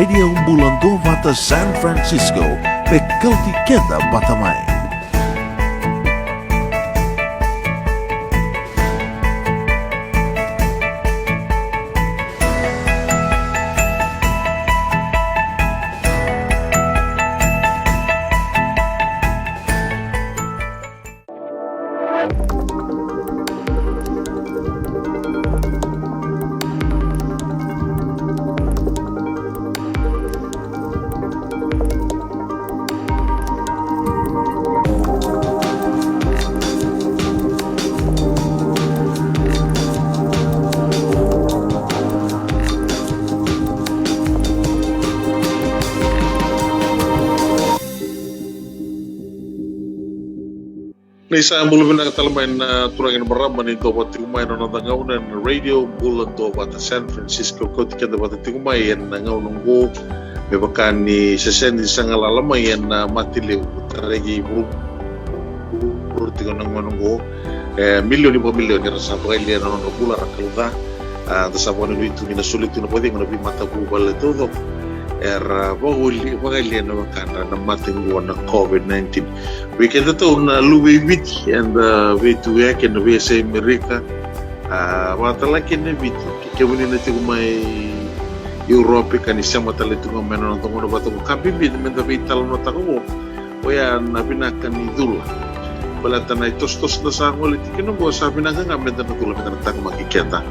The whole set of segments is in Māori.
Radio Bulandovata San Francisco, Pekauti Kenda Batamai. Isa ang mula na katalamain na turangin maraman ito pati kumay na natangaw na Radio Bulandovata San Francisco ko tikada pati kumay yan nangaw nung go may baka ni sasendi sa ngalalama yan na matiliw taregi buru tiga nang manunggo milyon iba milyon yan sa pagkaili yan na bula rakalda tasapa na dito minasulit na pwede nga nabi matagubal ito pagkaili yan na makana na matingguan na COVID-19 weekend ito na luwibit and wetu and sa Amerika matalaki na bit kikawin na ito may Europe kanisya matalito nga meron ng tungo na bato kabibid may vital na tako o yan nabinakan ni Dula balata na itos-tos na sa ngulit kinubo sabi na nga may natulong na natang makikita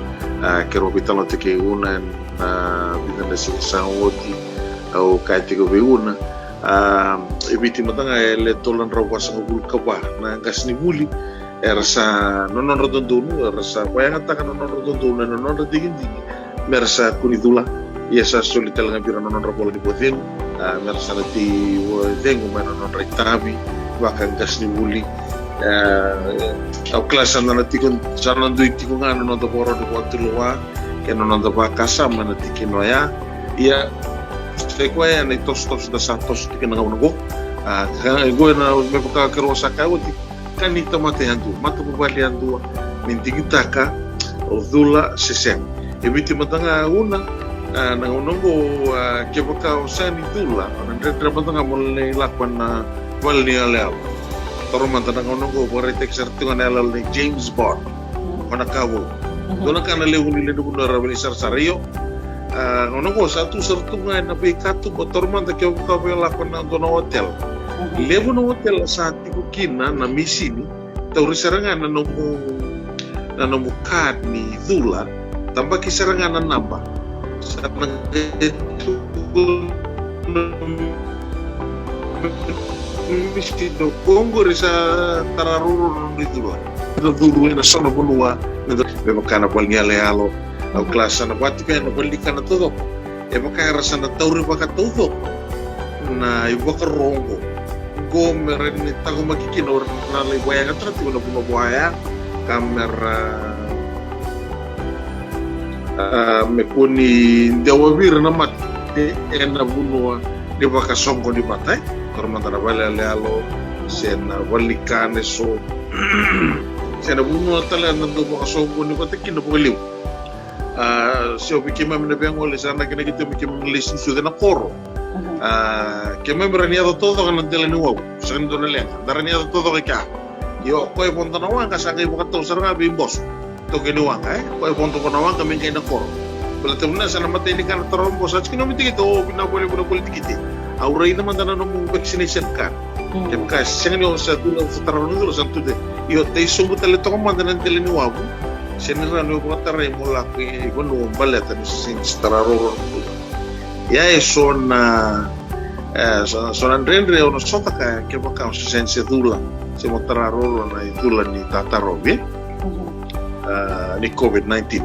kero vital na ito unan bitan na sa ngoti o kahit ikaw una ibiti matanga letolan raw sa ngul kaba na gas ni buli rasa nonon rodonduno rasa kaya nga taka nonon rodonduno nonon digin mersa kunidula sa solital nga bira nonon raw di boten mersa nati dengo nonon ritabi bakang gas ni buli au klasan na natikon sanan duiti ko nga nonon do boro di kwatuluwa kaya nonon do bakasa manatikin ya kaya na itos-tos na santos di ka nangaw kaya gue na may pagkakaroon sa kawat kanita matayandu matapabaliandu mintigita ka o dula seseng ibiti matanga una nangununggo kaya baka usahan ni dula nandratra matanga mulai lakwan na wali alal taruman tanang nangununggo pare teksartungan alal ni James Bond manakawo doon ka nalewin nila nung narawin sar-sariyo ngono ko satu sertungan na bekatu botorman ta kyo ka pe lakon na dono hotel lebu no hotel sa tiku kina na misini tauri serangan na nomu kad ni Dula tambah kiserangan na namba sa itu misi do Kongo risa tararuru ni Dula dulu na sono bunua na makana palnya lealo au klasa na bati kaya na balikan na todo baka rasa na tauri baka todo na ibaka rongo go meren ni tago makikinor na liwaya ka trati na bumabuhaya kamera me puni ndawabir na mat na bunua di baka songo di batay kormanta na balalealo sen balikan so sen bunua tala na do baka songo ni batay kinabaliw so bikima minabiyang ulit sana kinagito bikima listen to na koro kaya meraniado todo kan nantila ni wow sa kanito na lang daraniado todo kay ka yo ko'y punta na wang kasangay mo katong sarang nga bimbos ito kinuwang ko'y punta ko na wang kaming kayo na koro balatim na sana matay ni ka na tarombos at kinamitig ito pinabuli tikiti auray naman na nung vaccination ka kaya kasi siya nga sa tulad sa tarombos sa tulad yo tayo sumutal ito kung manda nantila ni wow senera no botare mula ko ibono baleta ni sin stararo ya son andre ono sota ka ke baka sense dula se motararo na dula ni tatarobe ni COVID-19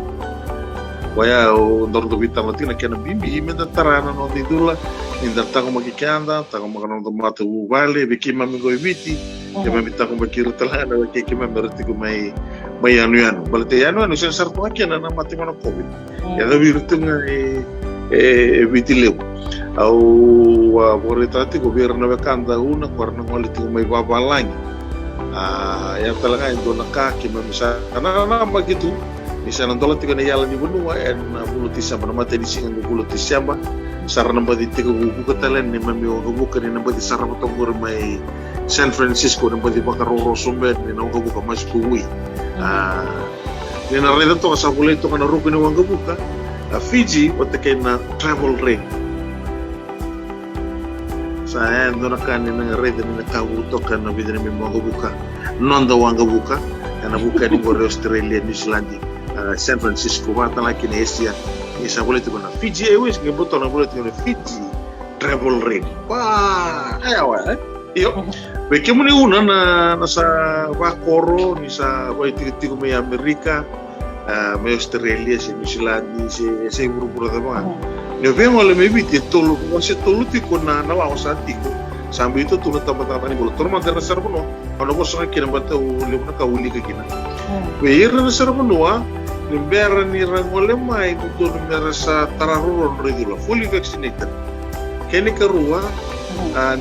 waya o ndordo vitama tina kana bimbi imeda tarana no di dula inda tako magikanda tako magano do matu vale bikima migo ibiti ya mamita ko bakiru talana ke kima merti ko may anu balite anu sen sarto akena na mati mono COVID ya da virtu nga vitile au boretati governo bekanda una korna ngoliti ko may babalang ya talaga ito nakaki mamisa na begitu isa nang dola tiga na yalan di benua en bulutis sama nama tadi singan bulutis sama sarana mbati tiga buku katalan ni mami wanga buka ni nambati sarana tongor mai San Francisco nambati bakaroro somber ni wanga buka mas kuwi ni na reda to kasabule to kana rupi ni wanga buka Fiji otake na travel rate saya ndona kan na reda ni kawu to kana bidani mi wanga buka nonda wanga buka kana buka ni gore Australia New Zealand San Francisco bata laki ni Asia isa boleh tu na Fiji Airways nge boto na boleh tu na Fiji travel rate iyo beke muni una na sa vakoro ni sa vai tigo me Amerika me Australia se New Zealand se buru da ba ne vengo le me viti tolo se tolo ti na wa sa tiko sambil itu turun tempat-tempat ni boleh turun mandar nasar bono ono ko sa kina bata le na ka uli ka kina be na nasar bono Nimbera ni rangole mai butuh nimbera sa tararuron regular fully vaccinated. Kini kerua,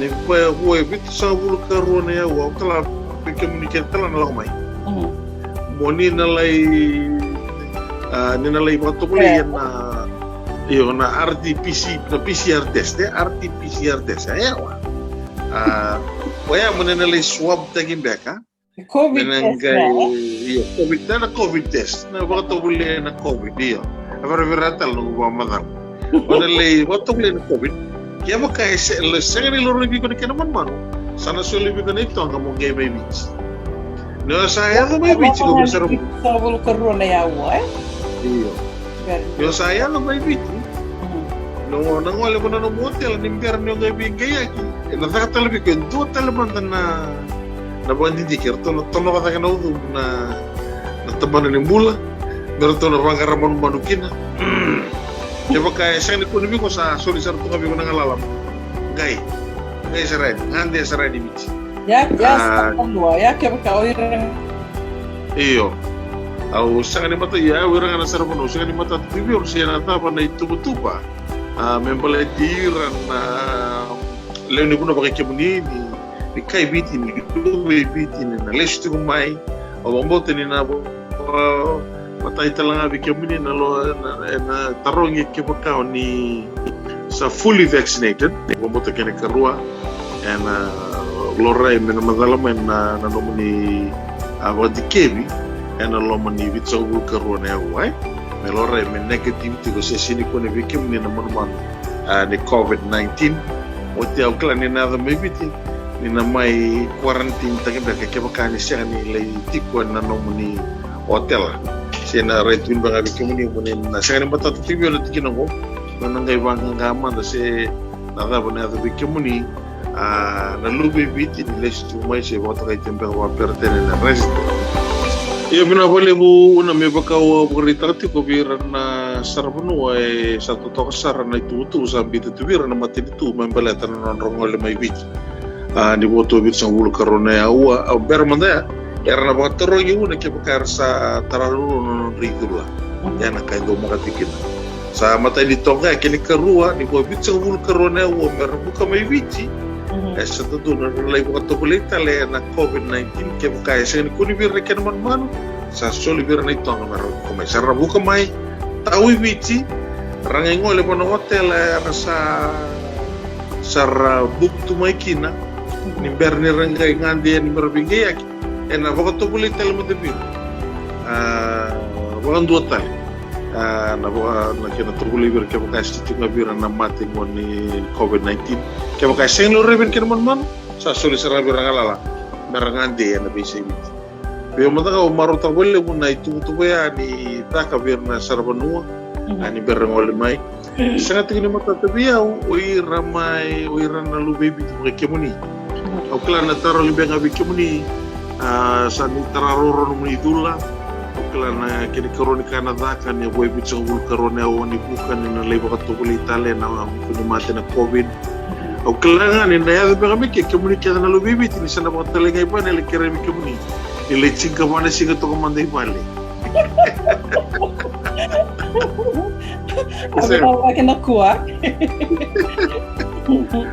ni huwe bit sa bulu kerua ni ya wa kala komunikasi kala nalang mai. Moni nalai waktu boleh na RT-PCR test ya wa. Waya menenalai swab tagin beka. COVID test iya COVID test na waktu boleh na COVID dia verratal no mamadal onele waktu boleh na COVID ya maka sengen loro lebih ko kana man sana so lebih ko ito ang mong game beach no saya no may beach ko sa bulu corona ya wa iya yo saya no may beach no nangole ko na no motel ni imperno ng ibigay aki nakakata lebih ko do talaman na bandi dikir to kata kana udu na taban ni mula berto na bangara manukina ya pakai sang ni kunimi ko sa solisar to kami ko nangalalap gai serai ngande serai di bici ya semua ya ke ka oira iyo au sang ni mata ya oira ngana sara bono sang ni mata tibi or sia na tapa na itu betupa membele diran leuni kuna pakai kemuni ni kai biti ni duwe biti ni na lestu mai o bombote ni na matai talanga bikemuni na lo na tarongi ke bakao ni sa fully vaccinated bombote kene karua and lorrai mena madalama na nomuni avadi kebi and lomani vitso karua na wai me lorrai men negative to se sini ko ne bikemuni na manman ni COVID-19 o te au kla ni na da mebiti ni na mai quarantine tagi beka ke bakani siya ni lay tiko na nomuni hotel siya na retwin banga bikemuni muni na siya ni bata tibyo na tikinango na nangay banga ngaman na siya nadabo na ito bikemuni na lubi biti ni lesh tumay siya wata kay tempe wa pertene na rest iya binabali mo na may bakaw berita ko biran na sarabano ay sa totoo kasara na ituto sa biti tubira na matinitu may baleta na nonrongol may biti di boto bit sang bulu karona ya wa bermanda ya na ba toro yu na ke bakar sa tararu no rigula ya na kay do makatikin sa mata di tonga kini karua di bo bit sang bulu karona wa merbuka may biti sa todo na lay ko to kulita le na COVID-19 ke bakay sa ni kuni bir ken man sa soli bir na tonga mer ko may sarra buka may tawi biti rangengo le bono hotel sa sarra buktu may kina ni berni rangkai ngandi ni berbingkai aki ena waktu boleh tel mutebir wakan dua tal na kena terbuli ber ke bakai situ ngabir na mati ni COVID-19 ke bakai seng lo reben ke man sa soli sera berangalala berangandi na bisa bit be mata ka maru terbuli mun na itu ya ni taka bir na sarbanua ani berangol mai sangat ini mata tabiau oi ramai oi rana lu baby tu ke muni au kala na taro libe ngabi kemuni sa ni tararoro no idula au kala na kini kronika na daka ni boy bitso bul korona o ni bukan na lebo ka to Italia na kuni mate na COVID au kala ni na ya be ngabi ke kemuni ke na lu bibi ni sana ba talenga ipa ni le kere mi kemuni ile chinga mana singa to komande ipale Apa kena kuat?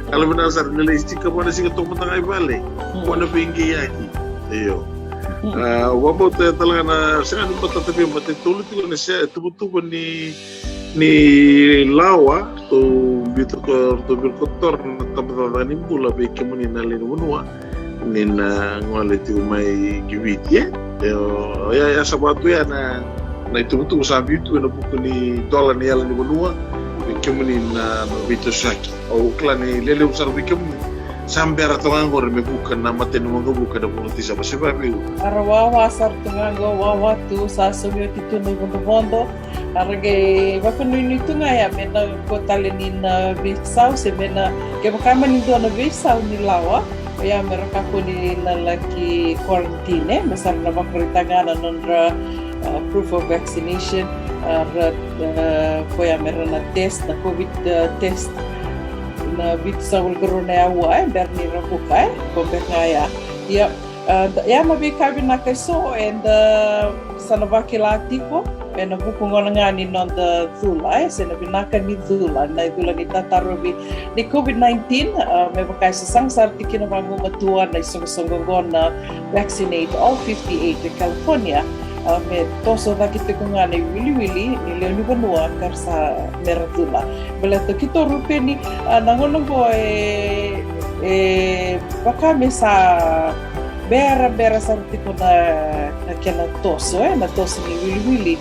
Kalau benar sar nilai stika mana sih ketok mentang ai bale. Wana pingi yaki. Iyo. Wabo te talanga na sanga ni bata tapi bata tulu tu ni se tubu ni ni lawa tu bil kotor na tabata ni bula be kemuni na le wunua ni na ngole tu mai givit ya sabatu ya na itu sabi itu na buku ni dola ni ala ni wunua be kemuni na vito saki o kla ni lele usar be kemuni sampai ratongan gore me bukan nama tenu mango bukan da bunti sa sebab itu Arawawa sar tungango wawa tu sa sumyo titu no bondo arge bakun ni tunga ya mena kotale ni na visau se mena ke bakama ni do na visau ni lawa ya mereka ko ni lalaki quarantine besar na bakritangana nondra proof of vaccination foi a merana test na covid test na visau corona ya wa berni rabuka ko bekaya ya ya mabi kabi na keso and sana vakilatiko na buku ngani non the zula sena binaka ni zula na zula ni tatarobi ni COVID-19 me bakai sang sarti kina bangu matua na isong na vaccinate all 58 in California me toso da kite ko ngani wili ni leoni banua karsa merazula bela to kito rupeni nangono go bakame sa bera sarti ko na kena toso na toso ni wili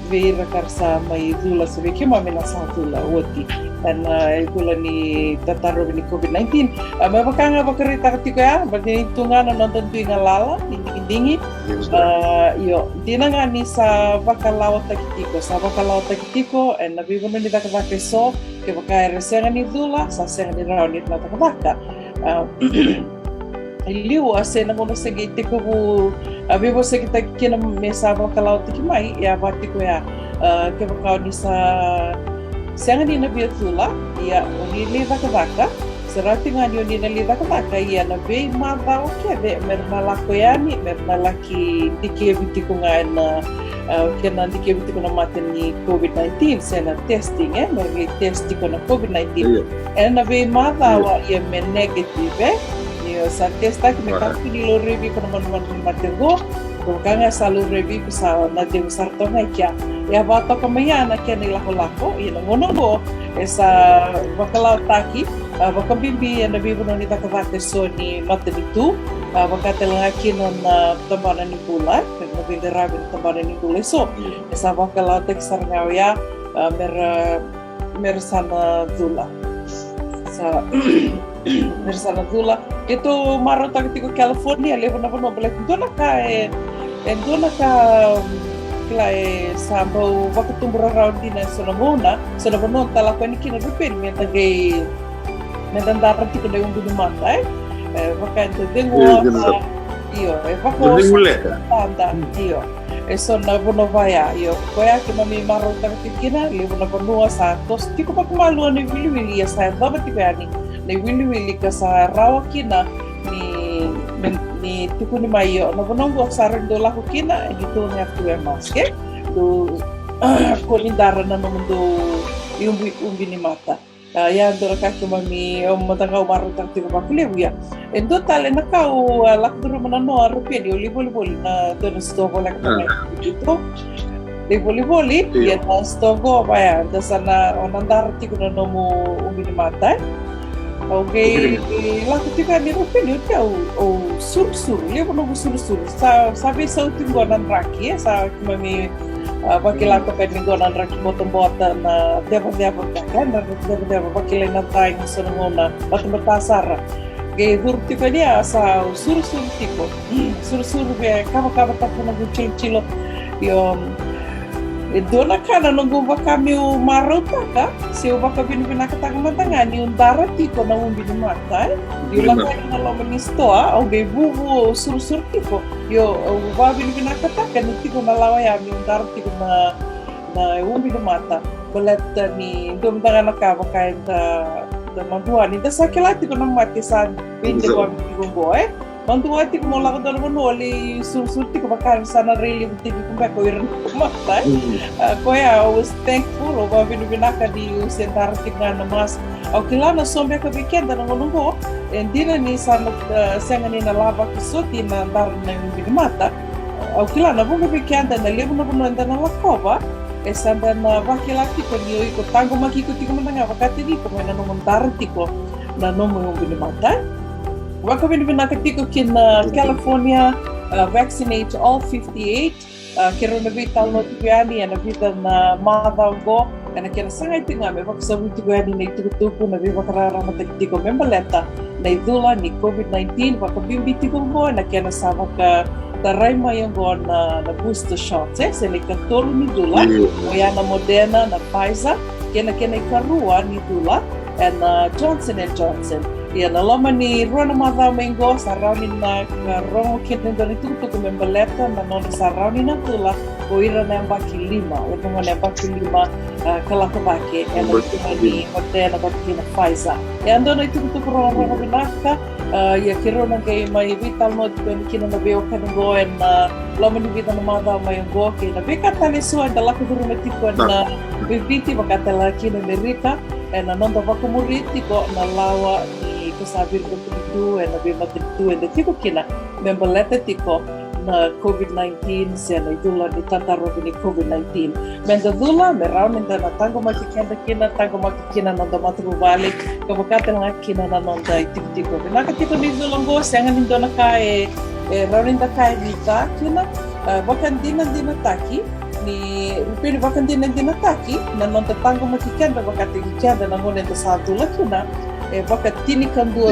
veira karsa mai zula sabe que mami na sa zula oti dan gula ni tataro ni COVID-19 mai bakanga bakarita katiko ya bagi tungana nonton tuinga lala dingi yo dinanga ni sa bakalawa takitiko en na bibo ni dakaka so ke bakaya resenga ni zula sa senga ni rauni na takaka liu ase na mono segi tiko bu abibo segi takina mesa bakalaw tiki mai ya batiko ya ke bakau ni sa senga ni na biatula ya oni leva kabaka serati ngani oni na leva kabaka ya na be mada oke de mermala koyani mermala ki tiki bitiko ngaina kena dike bitiko na maten ni COVID-19 sena testing mergi testiko na COVID-19 na be mada wa ya me negative sa testa que me caso ni lo revi con man matego ko kanga salu revi sa na de sarto na kya ya bato kamayana kya ni lako ina ngono esa bakala taki bakabimbi na bibo no ni takavate so ni matenitu bakatelanga kinon na tambana ni pula na binderabi tambana ni pula so esa bakala tek sarngaw ya mersana zula sa mersana zula itu marota ketiko California levo na bono bele dona ka klai sambo wakatumbura raundina sonamona tala ko ni kina rupen mentandara tiko de umbu mata wakanta dengo io vako anda io eso na bono vaya io koya ke mami marota ketikina levo na bono sa tos tiko pa kumalu ni wili sa baba tiko yani na wili ka sa rawa kina ni tuku ni mayo na bonongo sarang do la kina and you don't have to wear mask do kolindara na mundo umbi ni mata ya do ka mami matanga umaru takti ba kulebuya endo tale na kau lakduru manano rupi di oli na do sto bola ka itu di boli ya na sto go ba ya da sana onandar ti kuno nomu umbi ni mata okay, laku tika ni rupen yo tau o sur dia pun sur sabe sa utingonan raki sa mami bakila ko pedingonan raki motombota na deva kan deva bakila na tai sonona batambasara ge hurti ko dia sa sur tiko sur be kama tapuna gucil yo dona kana nunggu kami marota ka si baka binubina katanga ni undara tiko na umbi mata yulang na lo ministoa o be bubu sur tiko yo ba binubina kataka ni tiko na lawa ya mi undara tiko na umbi mata belat ni dom tangan ka baka da mandua ni da sakela tiko na mati sa binde ko boy Mantua ti mo la ko dono oli sur-sur ti ko bakal sana really ti ko ba ko iran mata ko ya I was thankful over binubinaka di sentar ti na mas o kila na sombe ko weekend na ngono and dina ni sana senga ni na lava ki soti na dar na binumata o kila na bunga weekend na levo na bunga na lakova sandan laki-laki ko niyo iko tango makikuti ko mananga wakati di ko na nomontar tiko na nomo binimata. Waka binimata tiko kin California vaccinate all 58 kira na vital no tiani na vital na madawgo na kira sangai tinga me waka sabu tiani na tuku na viva karara mata tiko membaleta na idula ni COVID-19 waka bimbi tiko mo na kira sama ka tarai mai ang na booster shots se ni katolu ni dula o ya na Moderna na Pfizer kena ikarua ni dula and Johnson & Johnson ya na lama ni rona madha mengo sarau ni na rongo kena doni tuku membaleta na nona sarau ni na dula o ira na baki 5 o tunga na baki 5 kalaka baki and ni Moderna baki na Pfizer ya ando na tuku rona binaka ya kirona kay may vital no dipende kina na veo kanungo en lama ni vital na mada may go kay na beka taliso en dala kuduru metiko na viviti wakatala kina Amerika en nanda vakumuriti ko na lawa ni kusabir ko tu en na bema tu en tiko kina membalete tiko na COVID-19 siya na idula ni tataro ni COVID-19. Menda dula, merau ninda na tango makikenda tango makikina nanda matrubalik, kabakate lang kina na nanda itiko. Nakatiko ni dulang go, siya nga nindo na kae, rau ninda kae vita, kina, bakan din taki, ni rupini bakan din taki, na nanda tango makikenda, bakate kikenda na ngunit sa dula kina, bakat tinikan dua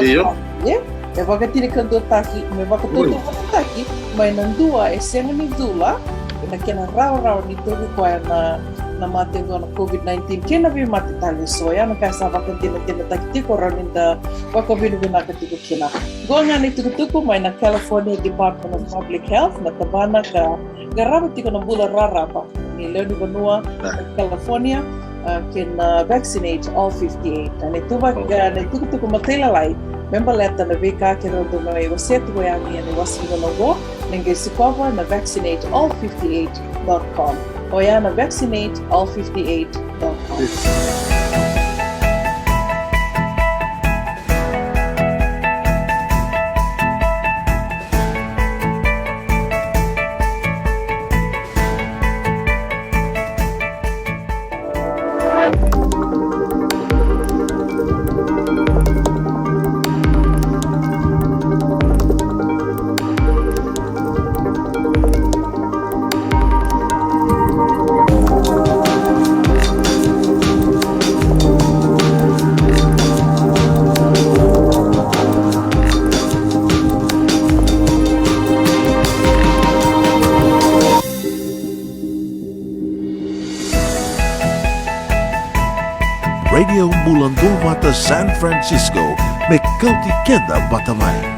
e wakati ni kanto taki me wakati taki mai nandua e senga ni dula na kena rau ni tuku kwa na mate do na COVID-19 kena vi mate tali soya na kasa wakati na kena taki tiko raninda wakabinu binakati ko kena gonga ni tuku mai na California Department of Public Health na tabana ka garama tiko na bula rarapa ni Leoni Banua California can vaccinate all 58 and ito ba na tuku matelalay membaleta na vika kiro do na iwasetu ko yami and iwasino na go nangesikwava na vaccineall58.com o yan na vaccineall58.com. Radio Mulandova ta San Francisco, Mekauti Kenda Batamay.